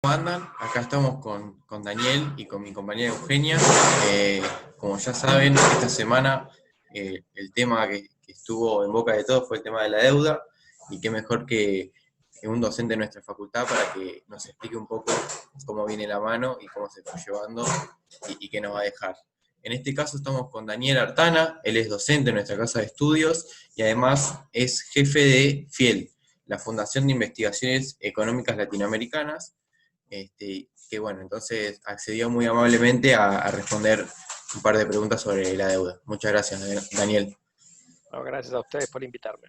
Andan, acá estamos con Daniel y con mi compañera Eugenia. Como ya saben, esta semana el tema que estuvo en boca de todos fue el tema de la deuda, y qué mejor que un docente de nuestra facultad para que nos explique un poco cómo viene la mano y cómo se fue llevando y qué nos va a dejar. En este caso estamos con Daniel Artana. Él es docente en nuestra casa de estudios y además es jefe de FIEL, la Fundación de Investigaciones Económicas Latinoamericanas, que bueno, entonces accedió muy amablemente a responder un par de preguntas sobre la deuda. Muchas gracias, Daniel. No, gracias a ustedes por invitarme.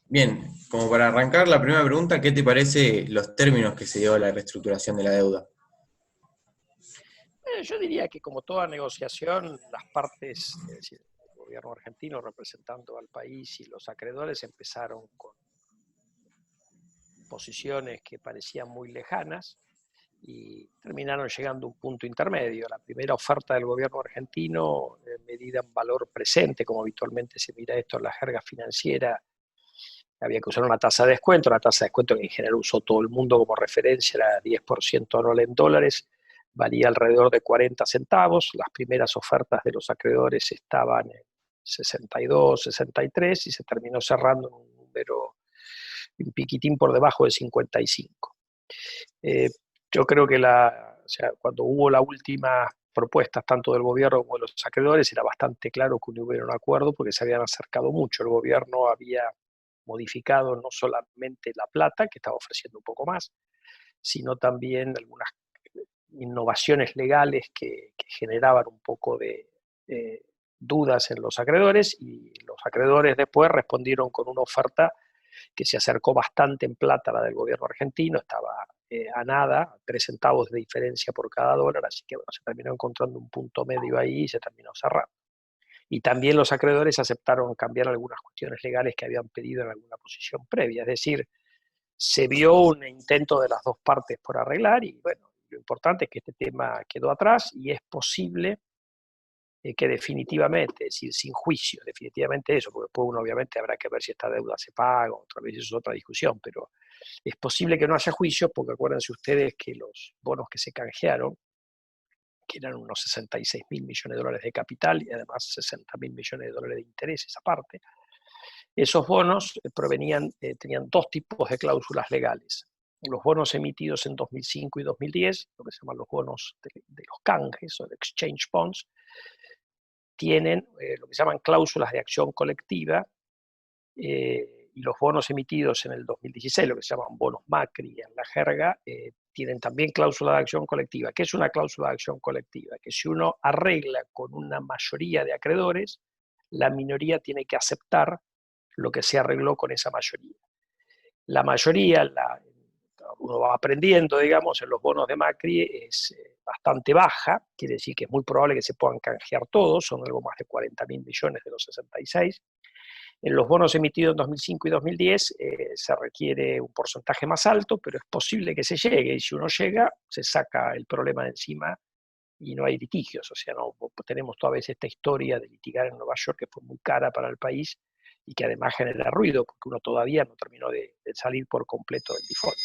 Bien, como para arrancar la primera pregunta, ¿qué te parece los términos que se dio a la reestructuración de la deuda? Yo diría que como toda negociación, las partes, es decir, el gobierno argentino representando al país y los acreedores empezaron con posiciones que parecían muy lejanas y terminaron llegando a un punto intermedio. La primera oferta del gobierno argentino, medida en valor presente, como habitualmente se mira esto en la jerga financiera, había que usar una tasa de descuento, una tasa de descuento que en general usó todo el mundo como referencia, era 10% anual en dólares, valía alrededor de 40 centavos, las primeras ofertas de los acreedores estaban en 62, 63 y se terminó cerrando en un número un piquitín por debajo de 55. Yo creo que cuando hubo la última propuestas tanto del gobierno como de los acreedores, era bastante claro que no hubiera un acuerdo porque se habían acercado mucho. El gobierno había modificado no solamente la plata, que estaba ofreciendo un poco más, sino también algunas innovaciones legales que generaban un poco de dudas en los acreedores, y los acreedores después respondieron con una oferta que se acercó bastante en plata a la del gobierno argentino, estaba a nada, 3 centavos de diferencia por cada dólar, así que bueno, se terminó encontrando un punto medio ahí y se terminó cerrando. Y también los acreedores aceptaron cambiar algunas cuestiones legales que habían pedido en alguna posición previa, es decir, se vio un intento de las dos partes por arreglar y bueno, lo importante es que este tema quedó atrás y es posible que definitivamente, es decir, sin juicio, definitivamente eso, porque después uno obviamente habrá que ver si esta deuda se paga, otra vez eso es otra discusión, pero es posible que no haya juicio porque acuérdense ustedes que los bonos que se canjearon, que eran unos 66 mil millones de dólares de capital y además 60 mil millones de dólares de intereses aparte, esos bonos tenían dos tipos de cláusulas legales. Los bonos emitidos en 2005 y 2010, lo que se llaman los bonos de los canjes o de exchange bonds, tienen lo que se llaman cláusulas de acción colectiva, y los bonos emitidos en el 2016, lo que se llaman bonos Macri en la jerga, tienen también cláusula de acción colectiva. ¿Qué es una cláusula de acción colectiva? Que si uno arregla con una mayoría de acreedores, la minoría tiene que aceptar lo que se arregló con esa mayoría. La mayoría, uno va aprendiendo, digamos, en los bonos de Macri es bastante baja, quiere decir que es muy probable que se puedan canjear todos, son algo más de 40 mil millones de los 66. En los bonos emitidos en 2005 y 2010 se requiere un porcentaje más alto, pero es posible que se llegue, y si uno llega, se saca el problema de encima y no hay litigios. O sea, no tenemos toda vez esta historia de litigar en Nueva York, que fue muy cara para el país y que además genera ruido, porque uno todavía no terminó de salir por completo del default.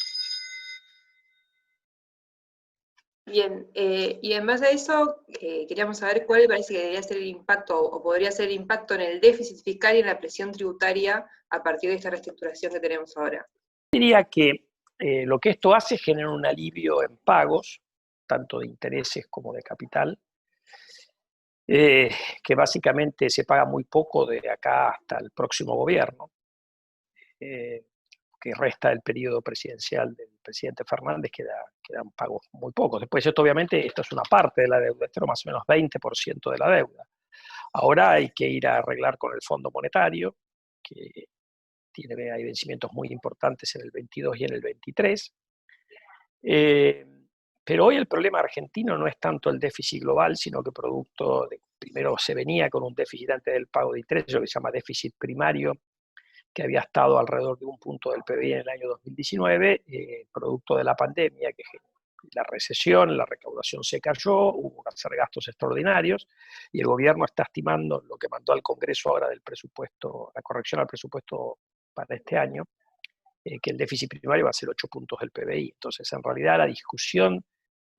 Bien, y en base a eso, queríamos saber cuál parece que debería ser el impacto o podría ser el impacto en el déficit fiscal y en la presión tributaria a partir de esta reestructuración que tenemos ahora. Diría que lo que esto hace es generar un alivio en pagos, tanto de intereses como de capital, que básicamente se paga muy poco de acá hasta el próximo gobierno, que resta el periodo presidencial del presidente Fernández, quedan pagos muy pocos. Después esto obviamente, esto es una parte de la deuda, esto era más o menos 20% de la deuda. Ahora hay que ir a arreglar con el Fondo Monetario, que hay vencimientos muy importantes en el 22 y en el 23. Pero hoy el problema argentino no es tanto el déficit global, sino que primero se venía con un déficit antes del pago de intereses, lo que se llama déficit primario, que había estado alrededor de un punto del PBI en el año 2019, producto de la pandemia, que la recesión, la recaudación se cayó, hubo que hacer gastos extraordinarios, y el gobierno está estimando lo que mandó al Congreso ahora del presupuesto, la corrección al presupuesto para este año, que el déficit primario va a ser 8 puntos del PBI. Entonces, en realidad, la discusión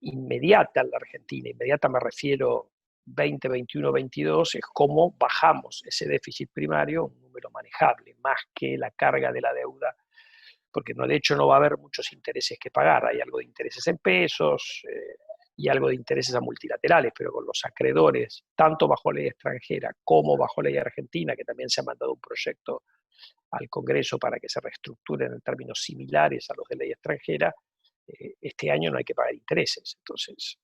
inmediata en la Argentina, inmediata me refiero 20, 21, 22, es cómo bajamos ese déficit primario a un número manejable, más que la carga de la deuda, porque no, de hecho no va a haber muchos intereses que pagar, hay algo de intereses en pesos y algo de intereses a multilaterales, pero con los acreedores, tanto bajo ley extranjera como bajo ley argentina, que también se ha mandado un proyecto al Congreso para que se reestructuren en términos similares a los de ley extranjera, este año no hay que pagar intereses. Entonces,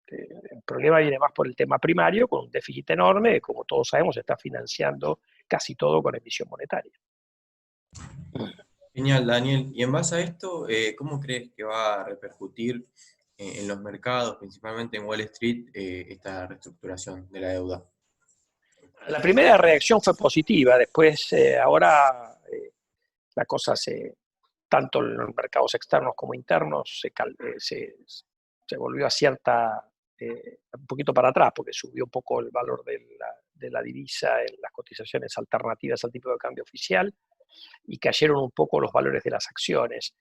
el problema viene más por el tema primario, con un déficit enorme, como todos sabemos, se está financiando casi todo con emisión monetaria. Genial, Daniel. Y en base a esto, ¿cómo crees que va a repercutir en los mercados, principalmente en Wall Street, esta reestructuración de la deuda? La primera reacción fue positiva, después ahora la cosa tanto en los mercados externos como internos se volvió a un poquito para atrás, porque subió un poco el valor de la divisa en las cotizaciones alternativas al tipo de cambio oficial, y cayeron un poco los valores de las acciones.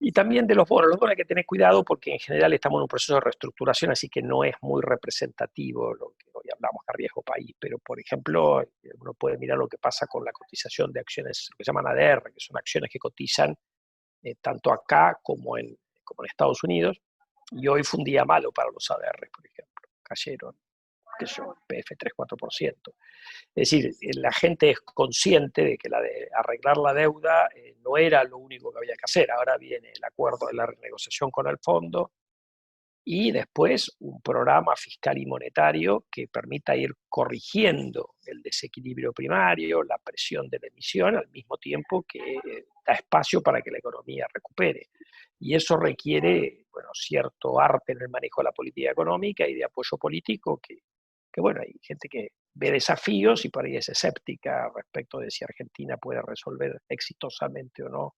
Y también de los bonos. Los bonos hay que tener cuidado porque en general estamos en un proceso de reestructuración, así que no es muy representativo lo que hoy hablamos de riesgo país. Pero, por ejemplo, uno puede mirar lo que pasa con la cotización de acciones, lo que se llaman ADR, que son acciones que cotizan tanto acá como en Estados Unidos. Y hoy fue un día malo para los ADR, por ejemplo. Cayeron, qué sé yo, PF 3-4%. Es decir, la gente es consciente de que arreglar la deuda no era lo único que había que hacer. Ahora viene el acuerdo de la renegociación con el fondo y después un programa fiscal y monetario que permita ir corrigiendo el desequilibrio primario, la presión de la emisión, al mismo tiempo que da espacio para que la economía recupere. Y eso requiere, bueno, cierto arte en el manejo de la política económica y de apoyo político que bueno, hay gente que ve desafíos y por ahí es escéptica respecto de si Argentina puede resolver exitosamente o no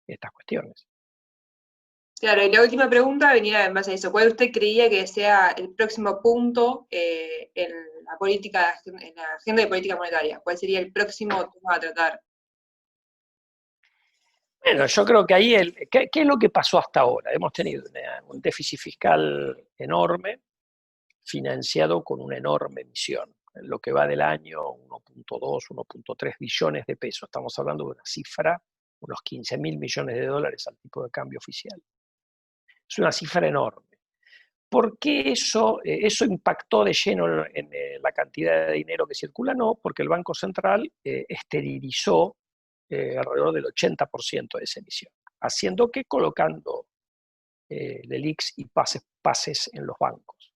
estas cuestiones. Claro, y la última pregunta venía en base a eso. ¿Cuál usted creía que sea el próximo punto en la agenda de política monetaria? ¿Cuál sería el próximo tema a tratar? Bueno, yo creo que ahí, ¿qué es lo que pasó hasta ahora? Hemos tenido un déficit fiscal enorme, financiado con una enorme emisión. En lo que va del año, 1.2, 1.3 billones de pesos. Estamos hablando de una cifra, unos 15.000 millones de dólares al tipo de cambio oficial. Es una cifra enorme. ¿Por qué eso impactó de lleno en la cantidad de dinero que circula? No, porque el Banco Central esterilizó alrededor del 80% de esa emisión. ¿Haciendo qué? Colocando LELIQs y pases en los bancos.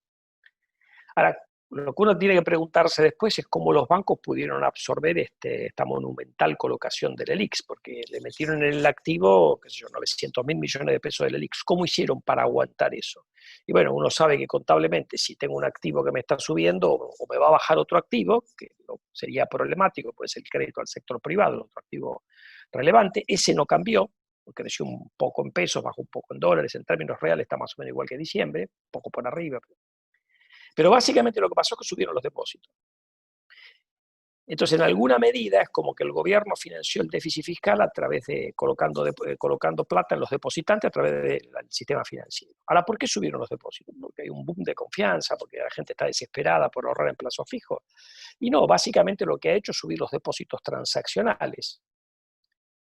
Ahora, lo que uno tiene que preguntarse después es cómo los bancos pudieron absorber esta monumental colocación del LELIQs, porque le metieron en el activo, qué sé yo, 900.000 millones de pesos del LELIQs. ¿Cómo hicieron para aguantar eso? Y bueno, uno sabe que contablemente, si tengo un activo que me está subiendo o me va a bajar otro activo, que sería problemático, puede ser el crédito al sector privado, otro activo relevante, ese no cambió, creció un poco en pesos, bajó un poco en dólares, en términos reales está más o menos igual que diciembre, un poco por arriba, pero básicamente lo que pasó es que subieron los depósitos. Entonces, en alguna medida, es como que el gobierno financió el déficit fiscal a través de colocando plata en los depositantes a través del sistema financiero. Ahora, ¿por qué subieron los depósitos? Porque hay un boom de confianza, porque la gente está desesperada por ahorrar en plazo fijo. Y no, básicamente lo que ha hecho es subir los depósitos transaccionales,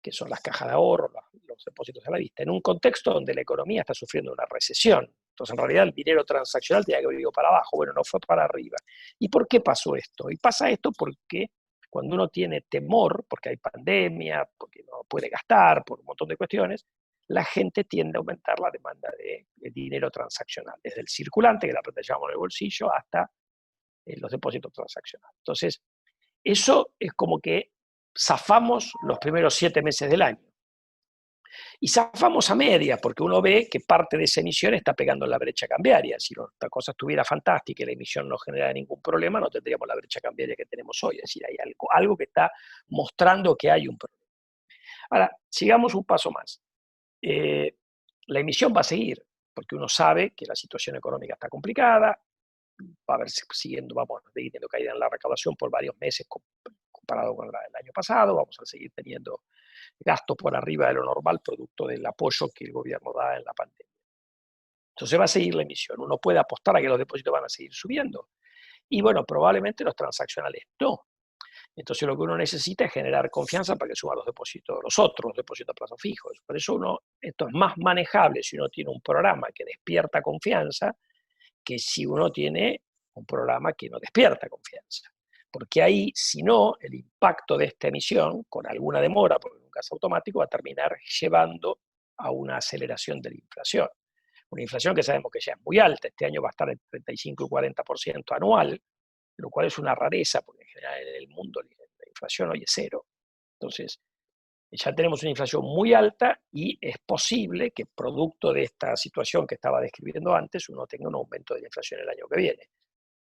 que son las cajas de ahorro, los depósitos a la vista, en un contexto donde la economía está sufriendo una recesión. Entonces, en realidad, el dinero transaccional tenía que haber ido para abajo, bueno, no fue para arriba. ¿Y por qué pasó esto? Y pasa esto porque cuando uno tiene temor, porque hay pandemia, porque no puede gastar, por un montón de cuestiones, la gente tiende a aumentar la demanda de dinero transaccional, desde el circulante, que la plata llevamos en el bolsillo, hasta los depósitos transaccionales. Entonces, eso es como que zafamos los primeros 7 meses del año. Y zafamos a media, porque uno ve que parte de esa emisión está pegando en la brecha cambiaria. Si la cosa estuviera fantástica y la emisión no genera ningún problema, no tendríamos la brecha cambiaria que tenemos hoy. Es decir, hay algo que está mostrando que hay un problema. Ahora, sigamos un paso más. La emisión va a seguir, porque uno sabe que la situación económica está complicada, va a haber vamos teniendo caída en la recaudación por varios meses, comparado con el año pasado, vamos a seguir teniendo gastos por arriba de lo normal, producto del apoyo que el gobierno da en la pandemia. Entonces va a seguir la emisión. Uno puede apostar a que los depósitos van a seguir subiendo. Y bueno, probablemente los transaccionales no. Entonces lo que uno necesita es generar confianza para que suban los depósitos, los otros depósitos a plazo fijos. Por eso esto es más manejable si uno tiene un programa que despierta confianza que si uno tiene un programa que no despierta confianza. Porque ahí, si no, el impacto de esta emisión, con alguna demora, porque nunca es automático, va a terminar llevando a una aceleración de la inflación. Una inflación que sabemos que ya es muy alta, este año va a estar entre 35 y 40% anual, lo cual es una rareza, porque en general en el mundo la inflación hoy es cero. Entonces, ya tenemos una inflación muy alta y es posible que producto de esta situación que estaba describiendo antes, uno tenga un aumento de la inflación el año que viene.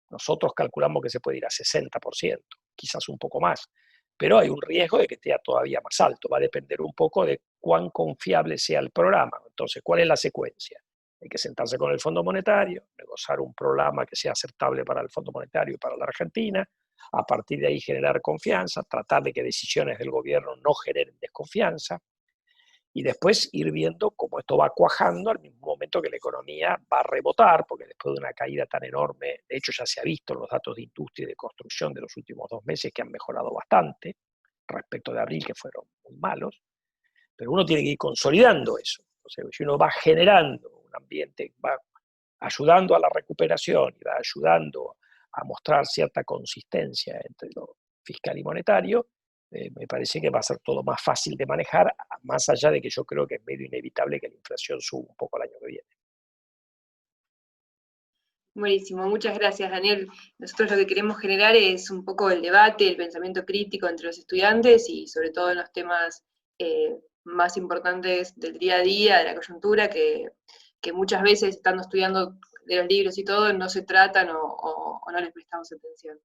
Nosotros calculamos que se puede ir a 60%, quizás un poco más, pero hay un riesgo de que esté todavía más alto. Va a depender un poco de cuán confiable sea el programa. Entonces, ¿cuál es la secuencia? Hay que sentarse con el Fondo Monetario, negociar un programa que sea aceptable para el Fondo Monetario y para la Argentina, a partir de ahí generar confianza, tratar de que decisiones del gobierno no generen desconfianza, y después ir viendo cómo esto va cuajando al mismo momento que la economía va a rebotar, porque después de una caída tan enorme, de hecho ya se ha visto en los datos de industria y de construcción de los últimos 2 meses que han mejorado bastante respecto de abril, que fueron muy malos, pero uno tiene que ir consolidando eso. O sea, si uno va generando un ambiente, va ayudando a la recuperación y va ayudando a mostrar cierta consistencia entre lo fiscal y monetario, me parece que va a ser todo más fácil de manejar, más allá de que yo creo que es medio inevitable que la inflación suba un poco el año que viene. Buenísimo, muchas gracias, Daniel. Nosotros lo que queremos generar es un poco el debate, el pensamiento crítico entre los estudiantes y sobre todo en los temas más importantes del día a día, de la coyuntura, que muchas veces estando estudiando de los libros y todo, no se tratan o no les prestamos atención.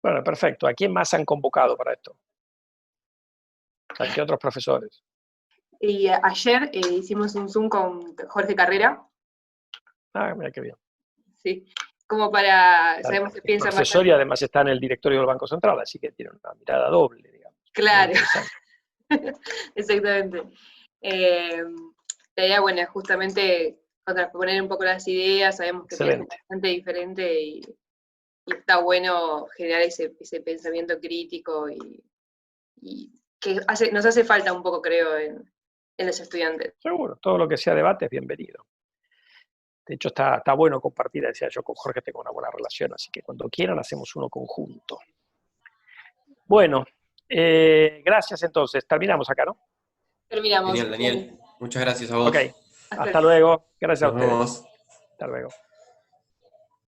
Bueno, perfecto. ¿A quién más han convocado para esto? ¿A qué otros profesores? Y ayer hicimos un Zoom con Jorge Carrera. Ah, mira qué bien. Sí, como para, sabemos que piensa más. Y además está en el directorio del Banco Central, así que tiene una mirada doble, digamos. Claro, exactamente. La idea, bueno, es justamente contraponer un poco las ideas, sabemos que piensan bastante diferente y está bueno generar ese pensamiento crítico y que nos hace falta un poco, creo, en los estudiantes. Seguro, todo lo que sea debate es bienvenido. De hecho, está bueno compartir, decía yo, con Jorge tengo una buena relación, así que cuando quieran hacemos uno conjunto. Bueno, gracias entonces. Terminamos acá, ¿no? Terminamos. Genial, Daniel. Muchas gracias a vos. Ok, hasta luego. Gracias a ustedes. Nos vemos. Hasta luego.